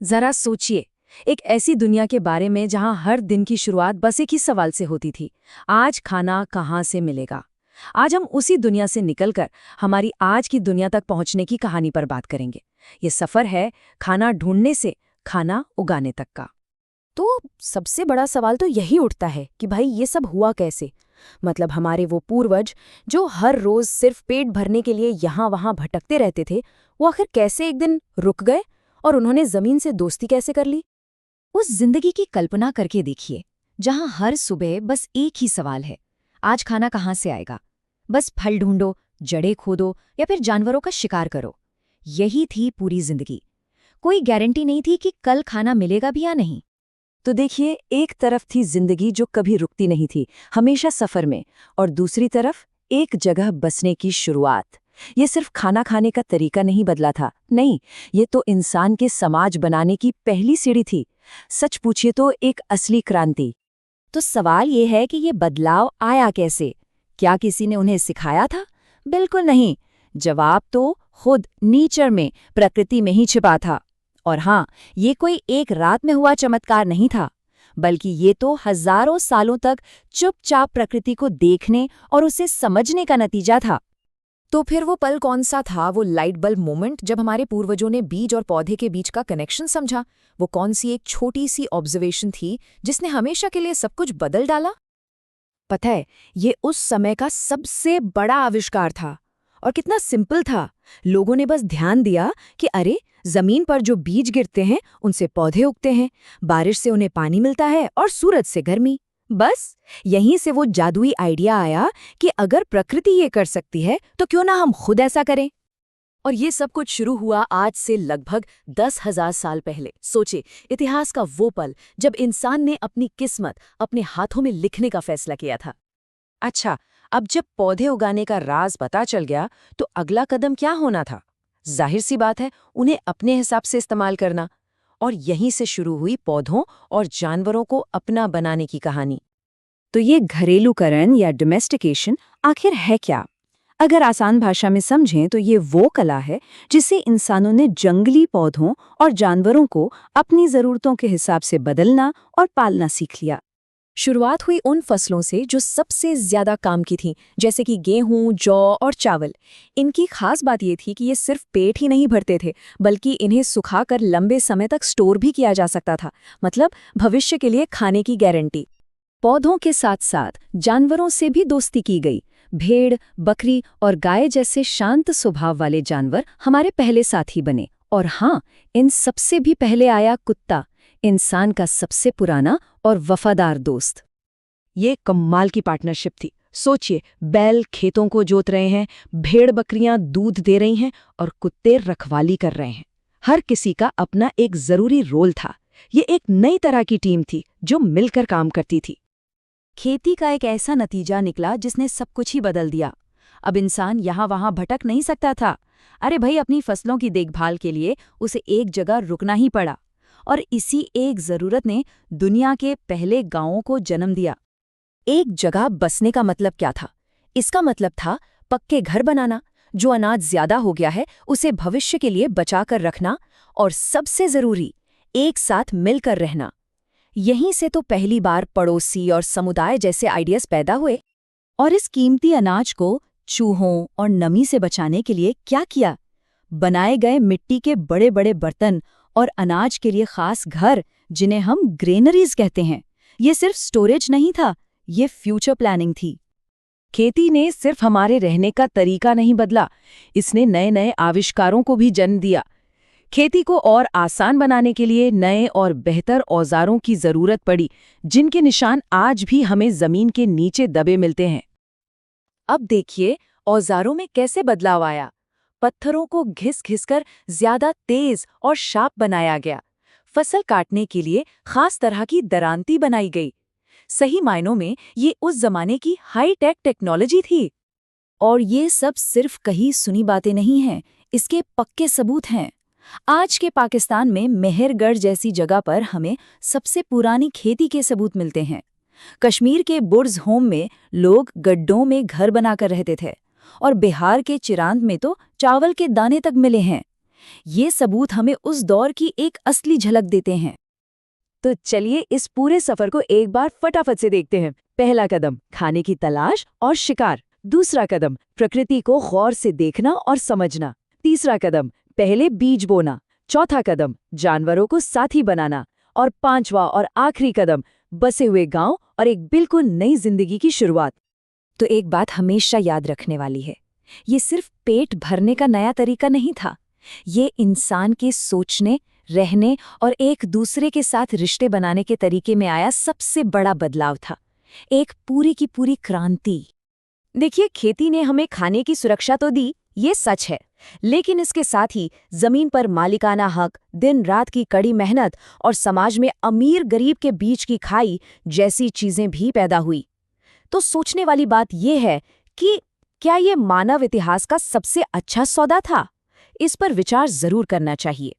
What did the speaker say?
जरा सोचिए, एक ऐसी दुनिया के बारे में जहां हर दिन की शुरुआत बस एक ही सवाल से होती थी। आज खाना कहाँ से मिलेगा। आज हम उसी दुनिया से निकलकर हमारी आज की दुनिया तक पहुंचने की कहानी पर बात करेंगे। ये सफर है खाना ढूंढने से खाना उगाने तक का। तो सबसे बड़ा सवाल तो यही उठता है कि भाई ये सब हुआ कैसे। मतलब हमारे वो पूर्वज जो हर रोज सिर्फ पेट भरने के लिए यहाँ वहाँ भटकते रहते थे, वो आखिर कैसे एक दिन रुक गए और उन्होंने जमीन से दोस्ती कैसे कर ली। उस जिंदगी की कल्पना करके देखिए जहां हर सुबह बस एक ही सवाल है, आज खाना कहाँ से आएगा। बस फल ढूंढो, जड़ें खोदो या फिर जानवरों का शिकार करो। यही थी पूरी जिंदगी। कोई गारंटी नहीं थी कि कल खाना मिलेगा भी या नहीं। तो देखिए, एक तरफ थी जिंदगी जो कभी रुकती नहीं थी, हमेशा सफर में, और दूसरी तरफ एक जगह बसने की शुरुआत। ये सिर्फ खाना खाने का तरीका नहीं बदला था, नहीं, ये तो इंसान के समाज बनाने की पहली सीढ़ी थी। सच पूछिए तो एक असली क्रांति। तो सवाल ये है कि ये बदलाव आया कैसे। क्या किसी ने उन्हें सिखाया था? बिल्कुल नहीं। जवाब तो खुद नेचर में, प्रकृति में ही छिपा था। और हाँ, ये कोई एक रात में हुआ चमत्कार नहीं था, बल्कि ये तो हजारों सालों तक चुपचाप प्रकृति को देखने और उसे समझने का नतीजा था। तो फिर वो पल कौन सा था, वो लाइट बल्ब मोमेंट जब हमारे पूर्वजों ने बीज और पौधे के बीच का कनेक्शन समझा? वो कौन सी एक छोटी सी ऑब्जर्वेशन थी जिसने हमेशा के लिए सब कुछ बदल डाला? पता है, ये उस समय का सबसे बड़ा आविष्कार था। और कितना सिंपल था। लोगों ने बस ध्यान दिया कि अरे, जमीन पर जो बीज गिरते हैं उनसे पौधे उगते हैं, बारिश से उन्हें पानी मिलता है और सूरज से गर्मी। बस यहीं से वो जादुई आइडिया आया कि अगर प्रकृति ये कर सकती है तो क्यों ना हम खुद ऐसा करें। और ये सब कुछ शुरू हुआ आज से लगभग 10,000 साल पहले। सोचे, इतिहास का वो पल जब इंसान ने अपनी किस्मत अपने हाथों में लिखने का फैसला किया था। अच्छा, अब जब पौधे उगाने का राज पता चल गया तो अगला कदम क्या होना था? जाहिर सी बात है, उन्हें अपने हिसाब से इस्तेमाल करना। और यहीं से शुरू हुई पौधों और जानवरों को अपना बनाने की कहानी। तो ये घरेलूकरण या डोमेस्टिकेशन आखिर है क्या? अगर आसान भाषा में समझें तो ये वो कला है जिसे इंसानों ने जंगली पौधों और जानवरों को अपनी ज़रूरतों के हिसाब से बदलना और पालना सीख लिया। शुरुआत हुई उन फसलों से जो सबसे ज्यादा काम की थीं, जैसे कि गेहूं, जौ और चावल। इनकी खास बात ये थी कि ये सिर्फ पेट ही नहीं भरते थे, बल्कि इन्हें सुखाकर लंबे समय तक स्टोर भी किया जा सकता था। मतलब भविष्य के लिए खाने की गारंटी। पौधों के साथ साथ जानवरों से भी दोस्ती की गई। भेड़, बकरी और गाय जैसे शांत स्वभाव वाले जानवर हमारे पहले साथी बने। और हाँ, इन सबसे भी पहले आया कुत्ता, इंसान का सबसे पुराना और वफादार दोस्त। ये कमाल की पार्टनरशिप थी। सोचिए, बैल खेतों को जोत रहे हैं, भेड़ बकरियां दूध दे रही हैं और कुत्ते रखवाली कर रहे हैं। हर किसी का अपना एक जरूरी रोल था। ये एक नई तरह की टीम थी जो मिलकर काम करती थी। खेती का एक ऐसा नतीजा निकला जिसने सब कुछ ही बदल दिया। अब इंसान यहाँ वहाँ भटक नहीं सकता था। अरे भाई, अपनी फसलों की देखभाल के लिए उसे एक जगह रुकना ही पड़ा। और इसी एक जरूरत ने दुनिया के पहले गांवों को जन्म दिया। एक जगह बसने का मतलब क्या था? इसका मतलब था पक्के घर बनाना, जो अनाज ज्यादा हो गया है उसे भविष्य के लिए बचाकर रखना, और सबसे जरूरी, एक साथ मिलकर रहना। यहीं से तो पहली बार पड़ोसी और समुदाय जैसे आइडियाज पैदा हुए। और इस कीमती अनाज को चूहों और नमी से बचाने के लिए क्या किया? बनाए गए मिट्टी के बड़े बड़े बर्तन और अनाज के लिए खास घर, जिन्हें हम ग्रेनरीज कहते हैं। ये सिर्फ स्टोरेज नहीं था, ये फ्यूचर प्लानिंग थी। खेती ने सिर्फ हमारे रहने का तरीका नहीं बदला, इसने नए नए आविष्कारों को भी जन्म दिया। खेती को और आसान बनाने के लिए नए और बेहतर औजारों की जरूरत पड़ी, जिनके निशान आज भी हमें जमीन के नीचे दबे मिलते हैं। अब देखिए, औजारों में कैसे बदलाव आया। पत्थरों को घिस-घिस कर ज्यादा तेज और शार्प बनाया गया। फसल काटने के लिए खास तरह की दरांती बनाई गई। सही मायनों में ये उस जमाने की हाई-टेक टेक्नोलॉजी थी। और ये सब सिर्फ कही सुनी बातें नहीं हैं, इसके पक्के सबूत हैं। आज के पाकिस्तान में मेहरगढ़ जैसी जगह पर हमें सबसे पुरानी खेती के सबूत मिलते हैं। कश्मीर के बुर्ज होम में लोग गड्ढों में घर बनाकर रहते थे, और बिहार के चिरांद में तो चावल के दाने तक मिले हैं। ये सबूत हमें उस दौर की एक असली झलक देते हैं। तो चलिए इस पूरे सफर को एक बार फटाफट से देखते हैं। पहला कदम, खाने की तलाश और शिकार। दूसरा कदम, प्रकृति को गौर से देखना और समझना। तीसरा कदम, पहले बीज बोना। चौथा कदम, जानवरों को साथी बनाना। और पांचवा और आखिरी कदम, बसे हुए गांव और एक बिल्कुल नई जिंदगी की शुरुआत। तो एक बात हमेशा याद रखने वाली है, ये सिर्फ पेट भरने का नया तरीका नहीं था। ये इंसान के सोचने, रहने और एक दूसरे के साथ रिश्ते बनाने के तरीके में आया सबसे बड़ा बदलाव था। एक पूरी की पूरी क्रांति। देखिए, खेती ने हमें खाने की सुरक्षा तो दी, ये सच है, लेकिन इसके साथ ही जमीन पर मालिकाना हक, दिन रात की कड़ी मेहनत और समाज में अमीर गरीब के बीच की खाई जैसी चीजें भी पैदा हुई। तो सोचने वाली बात यह है कि क्या ये मानव इतिहास का सबसे अच्छा सौदा था? इस पर विचार जरूर करना चाहिए।